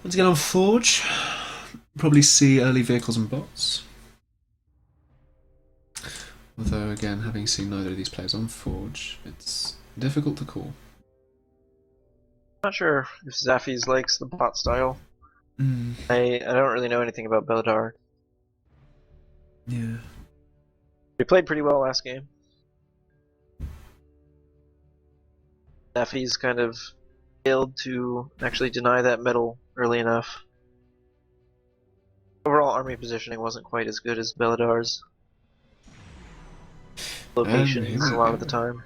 Once again on Forge, probably see early vehicles and bots. Although, again, having seen neither of these players on Forge, it's difficult to call. Not sure if Zaphys likes the bot style. Mm. I don't really know anything about Belladar. Yeah. He played pretty well last game. Zaphys kind of failed to actually deny that medal early enough. Overall army positioning wasn't quite as good as Belladar's. Locations a lot of the time.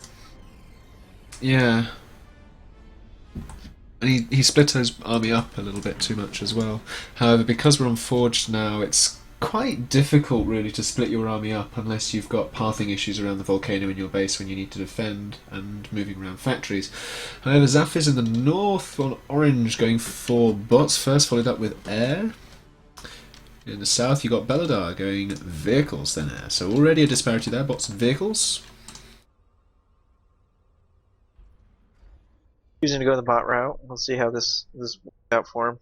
Yeah. And he split his army up a little bit too much as well. However, because we're on Forged now, it's quite difficult really to split your army up unless you've got pathing issues around the volcano in your base when you need to defend and moving around factories. However, Zaphys in the north on orange going for bots first, followed up with air. In the south you got Belladar going vehicles then air. So already a disparity there, bots and vehicles. Choosing to go the bot route. We'll see how this works out for him.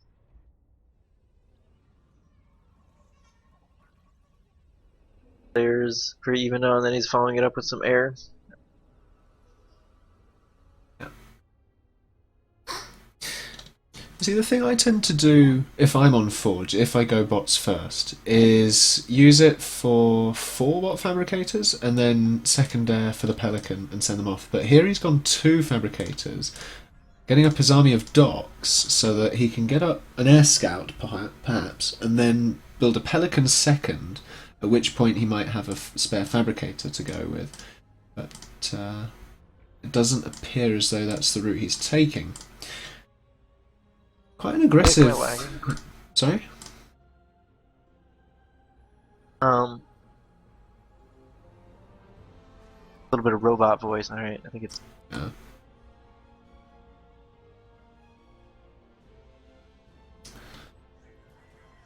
There's pretty even on, then he's following it up with some air. Yeah. See, the thing I tend to do if I'm on Forge, if I go bots first, is use it for 4 bot fabricators and then second air for the Pelican and send them off. But here he's gone 2 fabricators, getting up his army of docks so that he can get up an air scout perhaps and then build a Pelican second, at which point he might have a spare fabricator to go with. But it doesn't appear as though that's the route he's taking. Quite an aggressive... Sorry? A little bit of robot voice. Alright, I think it's... Yeah.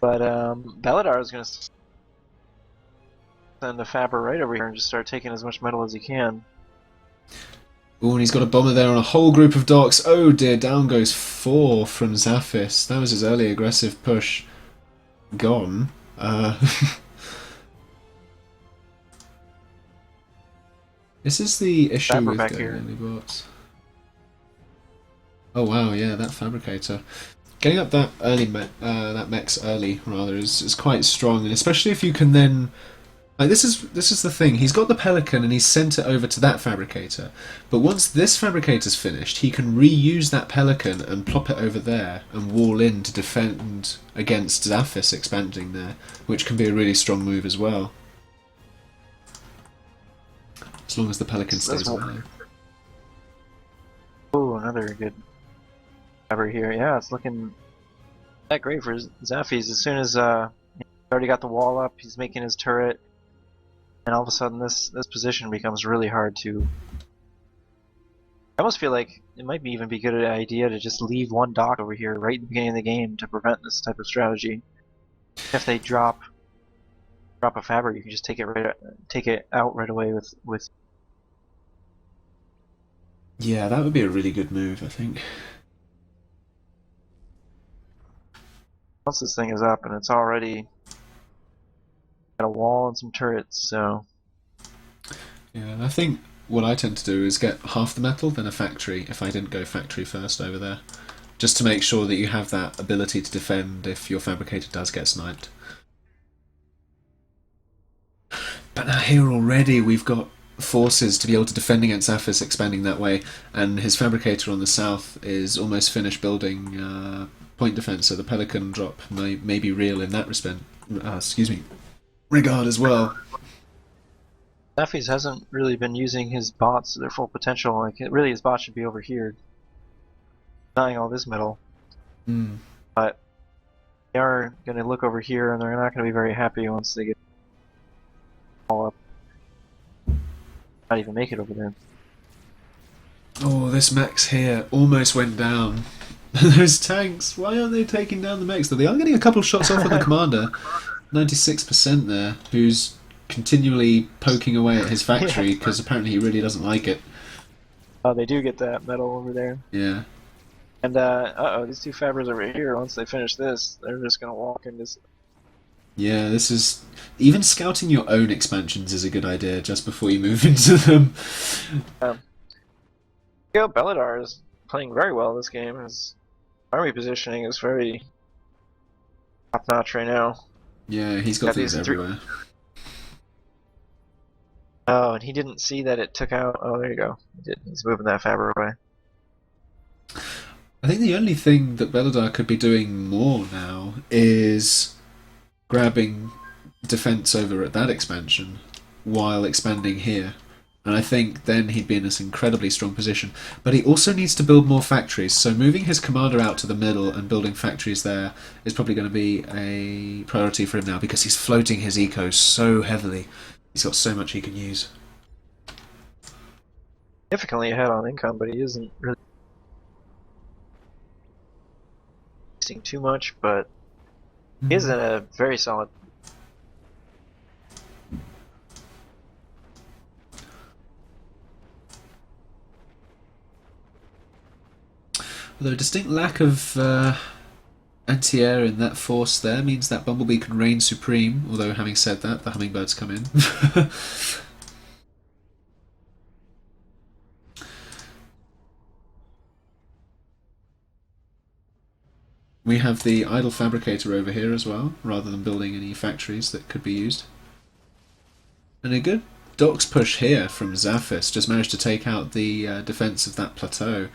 But Belladar is going to send a Fabber right over here and just start taking as much metal as he can. Oh, and he's got a bomber there on a whole group of docks. Oh dear, down goes 4 from Zaphys. That was his early aggressive push. Gone. This is the issue Fabber with back going here. early bots. Oh wow, yeah, that fabricator. Getting up that early, that mechs early rather, is quite strong, and especially if you can then, like this is the thing. He's got the Pelican and he's sent it over to that fabricator, but once this fabricator's finished, he can reuse that Pelican and plop it over there and wall in to defend against Zaphys expanding there, which can be a really strong move as well. As long as the Pelican stays alive. Oh, another good Fabber here. Yeah, it's looking that great for Zaphys. As soon as he's already got the wall up, he's making his turret, and all of a sudden this position becomes really hard to... I almost feel like it might even be a good idea to just leave one dock over here right at the beginning of the game to prevent this type of strategy. If they drop a Fabber, you can just take it out right away with. Yeah, that would be a really good move, I think. Once this thing is up and it's already got a wall and some turrets, so... Yeah, I think what I tend to do is get half the metal, then a factory, if I didn't go factory first over there. Just to make sure that you have that ability to defend if your fabricator does get sniped. But now here already we've got forces to be able to defend against Zaphys expanding that way, and his fabricator on the south is almost finished building point defense, so the Pelican drop may be real in that regard as well. Zaphys hasn't really been using his bots to their full potential. Like, really his bots should be over here, denying all this metal. But they are going to look over here, and they're not going to be very happy once they get all up. Not even make it over there. Oh, this mech's here almost went down. Those tanks, why aren't they taking down the mechs? Though they are getting a couple of shots off on the commander. 96% there, who's continually poking away at his factory because apparently he really doesn't like it. Oh, they do get that metal over there. Yeah. And uh-oh, these two fabbers over here, once they finish this, they're just gonna walk into... Yeah, this is... Even scouting your own expansions is a good idea just before you move into them. Belladar is playing very well this game. His army positioning is very top-notch right now. Yeah, he's got things these everywhere. Oh, and he didn't see that it took out... Oh, there you go. He's moving that fabber away. I think the only thing that Belladar could be doing more now is grabbing defense over at that expansion while expanding here. And I think then he'd be in this incredibly strong position. But he also needs to build more factories, so moving his commander out to the middle and building factories there is probably going to be a priority for him now, because he's floating his eco so heavily. He's got so much he can use. Significantly ahead on income, but he isn't really wasting too much, but he is in a very solid... Although a distinct lack of anti-air in that force there means that Bumblebee can reign supreme, although having said that, the hummingbirds come in. We have the idle fabricator over here as well, rather than building any factories that could be used. And a good docks push here from Zaphys just managed to take out the defense of that plateau,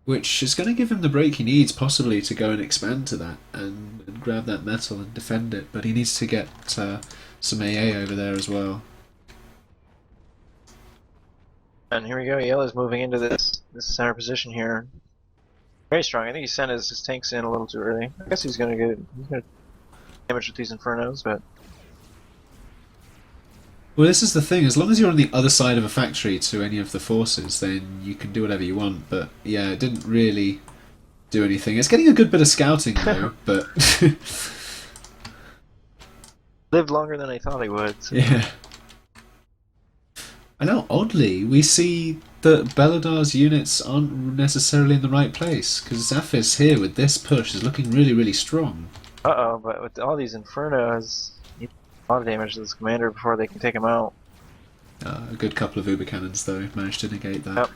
which is going to give him the break he needs, possibly, to go and expand to that and grab that metal and defend it. But he needs to get some AA over there as well. And here we go, Yellow's moving into this center position here. Very strong. I think he sent his tanks in a little too early. I guess he's gonna damage with these Infernos, but... Well, this is the thing. As long as you're on the other side of a factory to any of the forces, then you can do whatever you want. But yeah, it didn't really do anything. It's getting a good bit of scouting though, but... Lived longer than I thought he would. So. Yeah. And now, oddly, we see that Belladar's units aren't necessarily in the right place, because Zaphys here with this push is looking really, really strong. Uh-oh, but with all these Infernos, he needs a lot of damage to this commander before they can take him out. A good couple of Uber cannons, though, managed to negate that. Yep.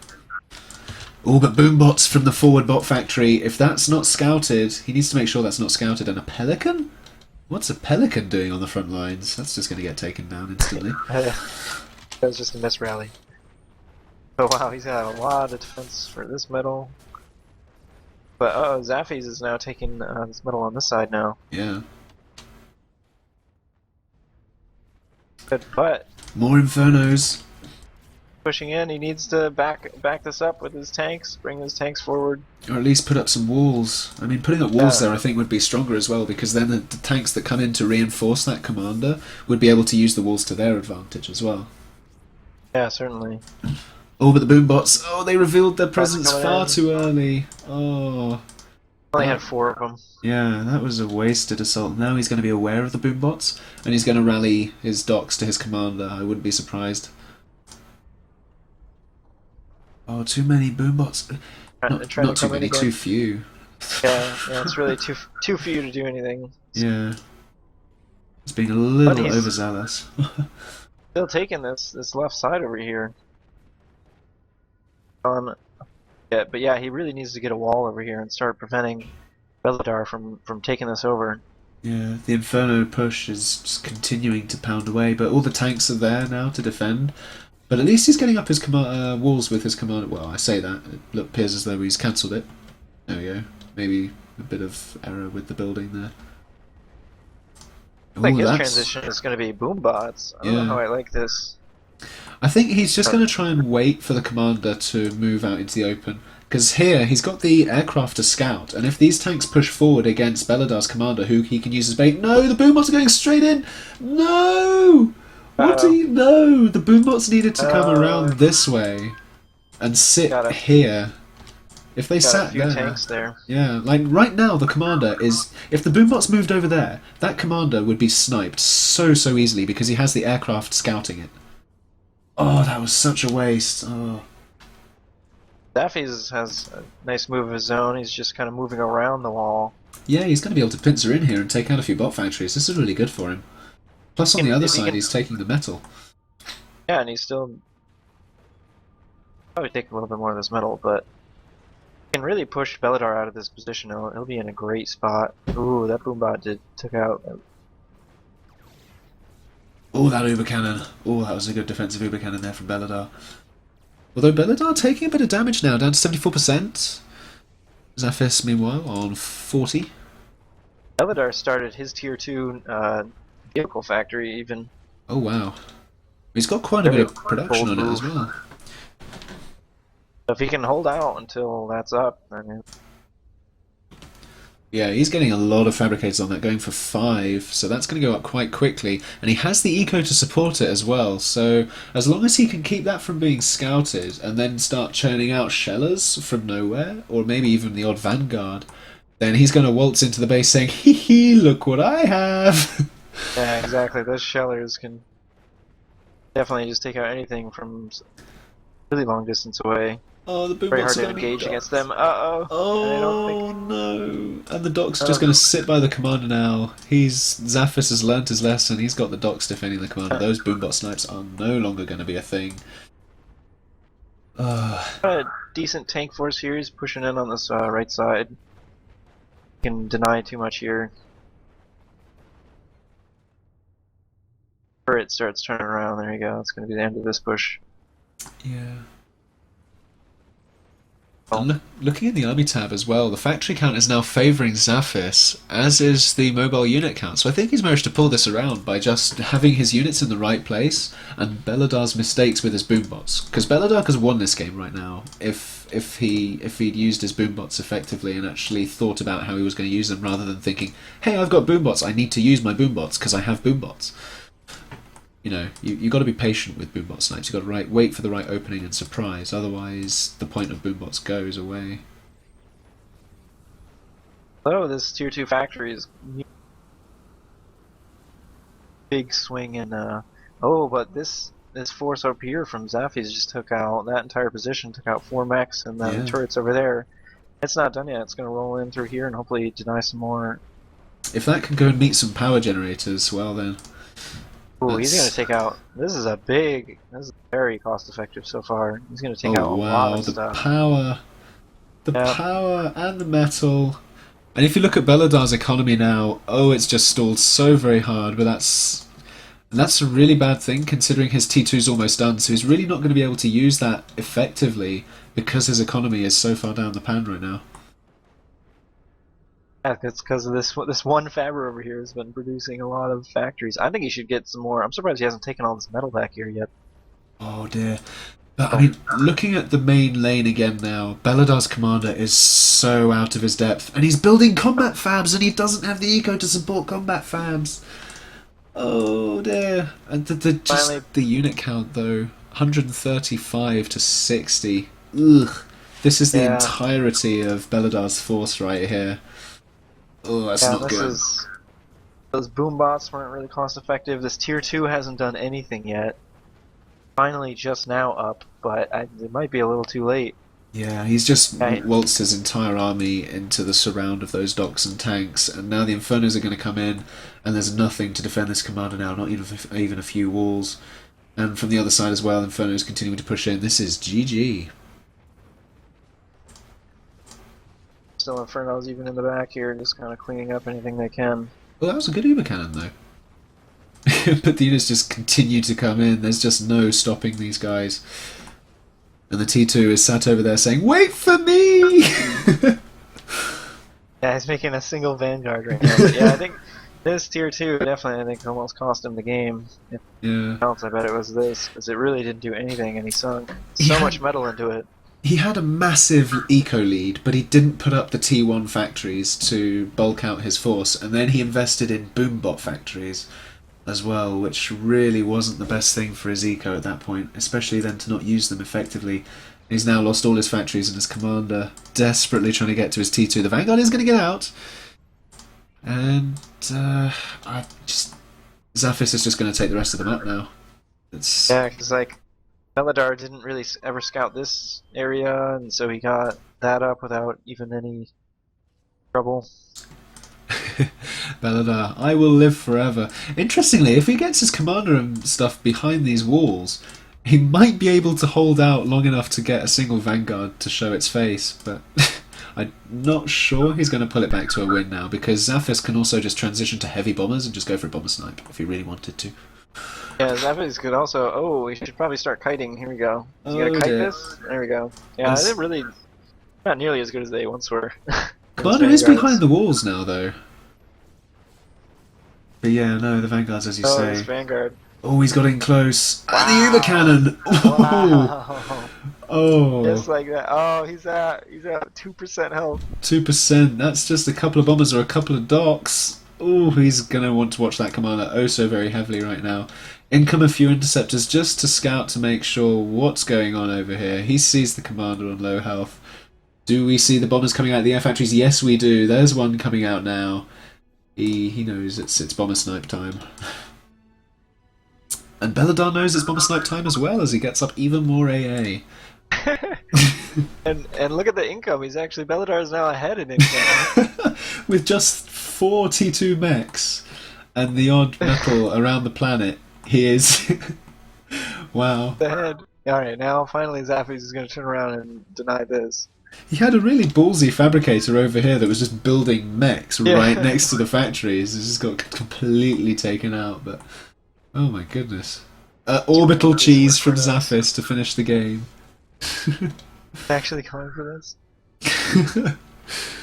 Oh, but boombots from the forward bot factory. If that's not scouted, he needs to make sure that's not scouted. And a Pelican? What's a Pelican doing on the front lines? That's just going to get taken down instantly. That was just a miss rally. Oh wow, he's got a lot of defense for this metal. But Zaphys is now taking this metal on this side now. Yeah. Good, but more Infernos. Pushing in, he needs to back this up with his tanks, bring his tanks forward. Or at least put up some walls. I mean, putting up walls there I think would be stronger as well, because then the tanks that come in to reinforce that commander would be able to use the walls to their advantage as well. Yeah, certainly. Oh, but the boombots, oh, they revealed their presence far too early. Oh. Only had 4 of them. Yeah, that was a wasted assault. Now he's going to be aware of the boombots, and he's going to rally his docks to his commander. I wouldn't be surprised. Oh, too many boombots. Not too many, too few. Yeah, it's really too few to do anything. Yeah. It's being a little overzealous. Still taking this left side over here. Yeah, but yeah, he really needs to get a wall over here and start preventing Belladar from taking this over. Yeah, the Inferno push is just continuing to pound away, but all the tanks are there now to defend. But at least he's getting up his walls with his commander. Well, I say that. It appears as though he's cancelled it. There we go. Maybe a bit of error with the building there. I think his transition is going to be boombots. I don't know how I like this. I think he's just going to try and wait for the commander to move out into the open. Because here, he's got the aircraft to scout, and if these tanks push forward against Belladar's commander, who he can use as bait... No, the boombots are going straight in! No! What do you know? The boombots needed to come around this way and sit here. If they sat there, yeah, like right now the commander is... If the boombots moved over there, that commander would be sniped so easily because he has the aircraft scouting it. Oh, that was such a waste. Oh. Zaphys has a nice move of his own. He's just kind of moving around the wall. Yeah, he's going to be able to pincer in here and take out a few bot factories. This is really good for him. Plus, on the other side, he's taking the metal. Yeah, and he's still probably taking a little bit more of this metal, but he can really push Belladar out of this position. He'll be in a great spot. Ooh, that boombot took out. Oh, that Uber Cannon. Oh, that was a good defensive Uber Cannon there from Belladar. Although Belladar taking a bit of damage now, down to 74%. Zaphys, meanwhile, on 40. Belladar started his tier 2 vehicle factory even. Oh, wow. He's got quite a bit of production on it as well. If he can hold out until that's up, then... Yeah, he's getting a lot of fabricators on that, going for 5, so that's going to go up quite quickly. And he has the eco to support it as well, so as long as he can keep that from being scouted and then start churning out shellers from nowhere, or maybe even the odd vanguard, then he's going to waltz into the base saying, hee hee, look what I have! Yeah, exactly. Those shellers can definitely just take out anything from really long distance away. Oh, the boombots very hard are to going to engage against them. Uh-oh. Oh, no. And the doc's just going to sit by the commander now. Zaphys has learnt his lesson. He's got the docs defending the commander. Those boombot snipes are no longer going to be a thing. A decent tank force here. He's pushing in on this right side. Can deny too much here. Turret starts turning around. There you go. It's going to be the end of this push. Yeah. And looking at the army tab as well, the factory count is now favouring Zaphys, as is the mobile unit count. So I think he's managed to pull this around by just having his units in the right place and Belladar's mistakes with his boombots. Because Belladar has won this game right now if he'd used his boombots effectively and actually thought about how he was going to use them rather than thinking, hey, I've got boombots, I need to use my boombots because I have boombots. You know, you got to be patient with boombot snipes. You got to wait for the right opening and surprise. Otherwise, the point of boombots goes away. Oh, this tier 2 factory is big swing in. Oh, but this force up here from Zaphys just took out that entire position. Took out 4 mechs and then the turrets over there. It's not done yet. It's going to roll in through here and hopefully deny some more. If that can go and meet some power generators, well then. Ooh, he's going to take out... This is very cost-effective so far. He's going to take out a lot of stuff. The power and the metal. And if you look at Belladar's economy now, it's just stalled so very hard, but that's a really bad thing considering his T2's almost done, so he's really not going to be able to use that effectively because his economy is so far down the pan right now. Yeah, it's because of this one fabber over here has been producing a lot of factories. I think he should get some more. I'm surprised he hasn't taken all this metal back here yet. Oh dear. But, I mean, looking at the main lane again now, Belladar's commander is so out of his depth. And he's building combat fabs and he doesn't have the eco to support combat fabs. Oh dear. And the unit count though, 135 to 60. Ugh. This is the entirety of Belladar's force right here. Oh, that's not good. Those boombots weren't really cost effective. This tier 2 hasn't done anything yet. Finally just now up, but it might be a little too late. Yeah, he's just waltzed his entire army into the surround of those docks and tanks, and now the Infernos are going to come in, and there's nothing to defend this commander now, not even a few walls. And from the other side as well, Infernos continuing to push in. This is GG. Still Infernos even in the back here, just kind of cleaning up anything they can. Well, that was a good Uber Cannon though. But the units just continue to come in. There's just no stopping these guys. And the T2 is sat over there saying, wait for me! Yeah, he's making a single Vanguard right now. But yeah, I think this tier 2 definitely, I think, almost cost him the game. Yeah. Else, I bet it was this, because it really didn't do anything, and he sunk so much metal into it. He had a massive eco lead, but he didn't put up the T1 factories to bulk out his force, and then he invested in boombot factories as well, which really wasn't the best thing for his eco at that point, especially then to not use them effectively. He's now lost all his factories and his commander desperately trying to get to his T2. The Vanguard is going to get out, and Zaphys is just going to take the rest of the map now. Yeah, because Belladar didn't really ever scout this area, and so he got that up without even any trouble. Belladar, I will live forever. Interestingly, if he gets his commander and stuff behind these walls, he might be able to hold out long enough to get a single vanguard to show its face, but I'm not sure he's going to pull it back to a win now, because Zaphys can also just transition to heavy bombers and just go for a bomber snipe if he really wanted to. Yeah, Zaphys could also... Oh, we should probably start kiting. Here we go. Is he gonna kite this? There we go. Yeah, I didn't really... Not nearly as good as they once were. Commander is behind the walls now, though. But yeah, no, the vanguards, as you say. This vanguard. Oh, he's got in close. Wow. And the Uber cannon! Wow. Oh. Just like that. Oh, he's at 2% health. 2%. That's just a couple of bombers or a couple of docks. Oh, he's going to want to watch that commander oh so very heavily right now. In come a few interceptors just to scout to make sure what's going on over here. He sees the commander on low health. Do we see the bombers coming out of the air factories? Yes, we do. There's one coming out now. He knows it's bomber snipe time. And Belladar knows it's bomber snipe time as well as he gets up even more AA. and look at the income. Belladar is now ahead in income. With just 4 T2 mechs and the odd metal around the planet, he is... Wow. Ahead. Alright, now finally Zaphys is going to turn around and deny this. He had a really ballsy fabricator over here that was just building mechs right next to the factories. It just got completely taken out, but... Oh my goodness. Orbital cheese from Zaphys to finish the game. Actually coming for this?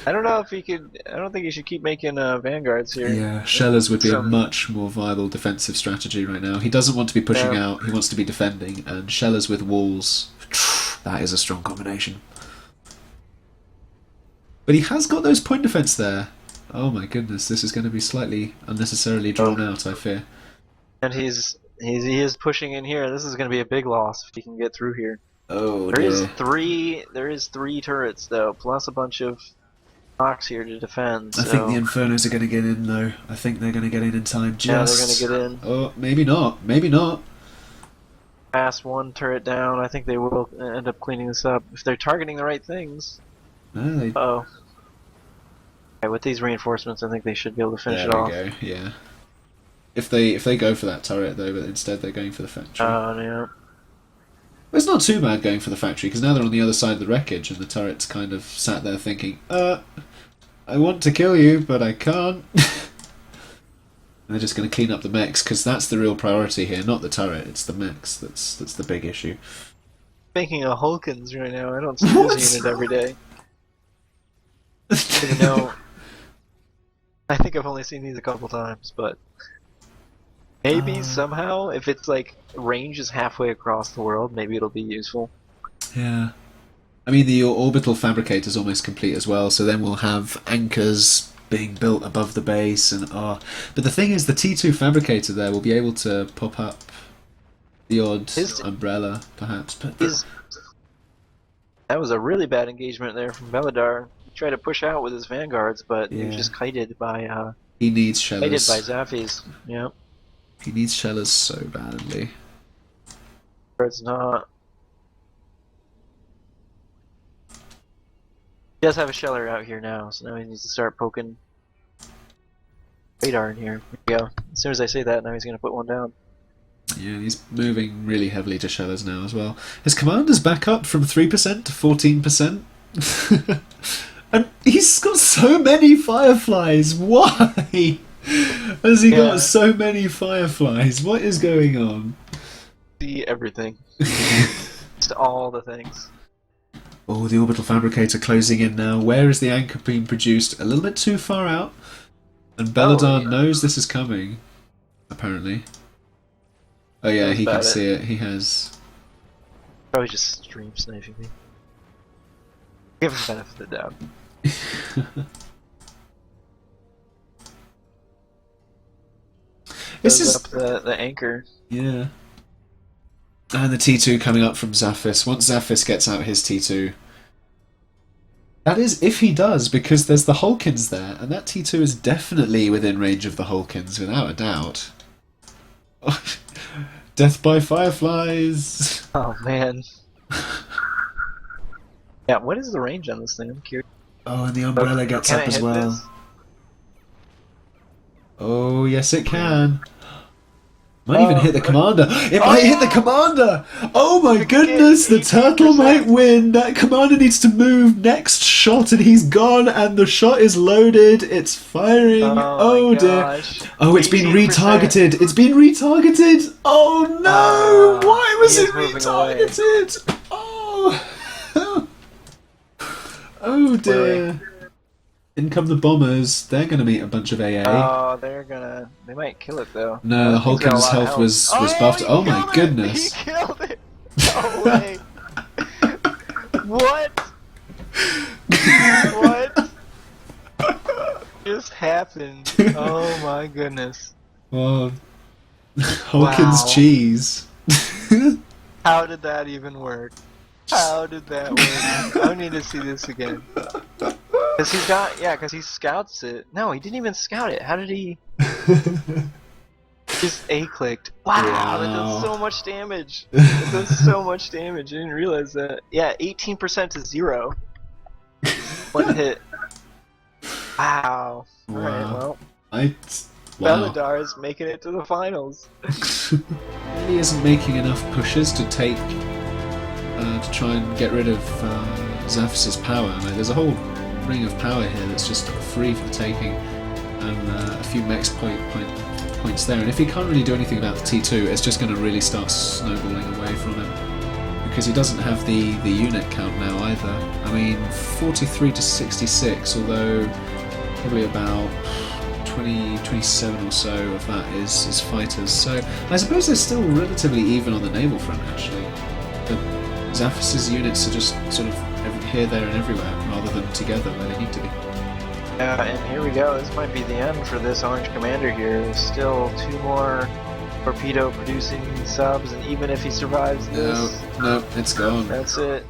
I don't know if he could... I don't think he should keep making vanguards here. Yeah, Shellers would be a much more viable defensive strategy right now. He doesn't want to be pushing out, he wants to be defending, and Shellers with walls, that is a strong combination. But he has got those point defense there. Oh my goodness, this is going to be slightly unnecessarily drawn out, I fear. And he is pushing in here. This is going to be a big loss if he can get through here. Oh There dear. is three turrets though, plus a bunch of rocks here to defend. I think the Infernos are going to get in though. I think they're going to get in time. Yeah, they're going to get in. Oh, maybe not. Maybe not. Pass one turret down. I think they will end up cleaning this up if they're targeting the right things. No, they... Uh-oh. Okay, with these reinforcements, I think they should be able to finish it off. There we go, yeah. If they go for that turret though, but instead they're going for the factory. Oh, yeah. Well, it's not too bad going for the factory, because now they're on the other side of the wreckage, and the turret's kind of sat there thinking, I want to kill you, but I can't. And they're just going to clean up the mechs, because that's the real priority here, not the turret, it's the mechs that's the big issue. Making a Hulkins right now. I don't see this unit every day. Even though I think I've only seen these a couple times, but maybe somehow, if it's like range is halfway across the world, maybe it'll be useful. Yeah. I mean, the orbital fabricator is almost complete as well, so then we'll have anchors being built above the base, and but the thing is, the T2 fabricator there will be able to pop up the odd umbrella, perhaps. But that was a really bad engagement there from Belladar. He tried to push out with his vanguards, but he was just kited by he needs Shellers. Kited by Zaphys. Yeah. He needs Shellers so badly. It's not. He does have a Sheller out here now, so now he needs to start poking radar in here. There we go. As soon as I say that, now he's going to put one down. Yeah, he's moving really heavily to Shellers now as well. His commander's back up from 3% to 14%. And he's got so many Fireflies! Why has he got so many Fireflies? What is going on? See everything. Just all the things. Oh, the orbital fabricator closing in now. Where is the anchor being produced? A little bit too far out. And Belladar knows this is coming, apparently. Oh yeah, he can see it. He has... Probably just stream sniping me. Give him the benefit of the doubt. This is up the anchor. Yeah. And the T2 coming up from Zaphys. Once Zaphys gets out his T2. That is, if he does, because there's the Hulkins there, and that T2 is definitely within range of the Hulkins, without a doubt. Death by Fireflies! Oh man. Yeah, what is the range on this thing? I'm curious. Oh, and the umbrella gets Can up it as hit well. this? Oh, yes it can. Might even hit the commander. It might hit the commander! Oh my goodness, the turtle might win! That commander needs to move next shot and he's gone and the shot is loaded. It's firing. Oh dear. Oh, it's been 18%. retargeted. It's been retargeted! Oh no! Why was he it is moving away. retargeted? Oh! Oh dear. In come the bombers. They're gonna meet a bunch of AA. Oh, they might kill it though. No, the He's got a Hulken's lot of health was Oh, buffed. he Oh my killed it! goodness. He killed it! No way! What? What just happened? Oh my goodness. Well, Hulken's Wow. cheese. How did that even work? How did that work? I need to see this again. Cause he's got, yeah, cause he scouts it. No, he didn't even scout it. How did he? Just A-clicked. Wow, that does so much damage. That does so much damage. I didn't realize that. Yeah, 18% to 0. One hit. Wow. Alright, well. Wow. Belladar is making it to the finals. He isn't making enough pushes to take, to try and get rid of Zaphys' power. Like, there's a whole ring of power here that's just free for the taking, and a few max points there. And if he can't really do anything about the T2, it's just going to really start snowballing away from him, because he doesn't have the unit count now either. I mean, 43 to 66, although probably about 27 or so of that is fighters. So I suppose they're still relatively even on the naval front, actually. But Zaphys' units are just sort of here, there, and everywhere, rather than together where they need to be. And here we go. This might be the end for this Orange Commander here. There's still 2 more torpedo-producing subs, and even if he survives this... No, it's gone. That's it.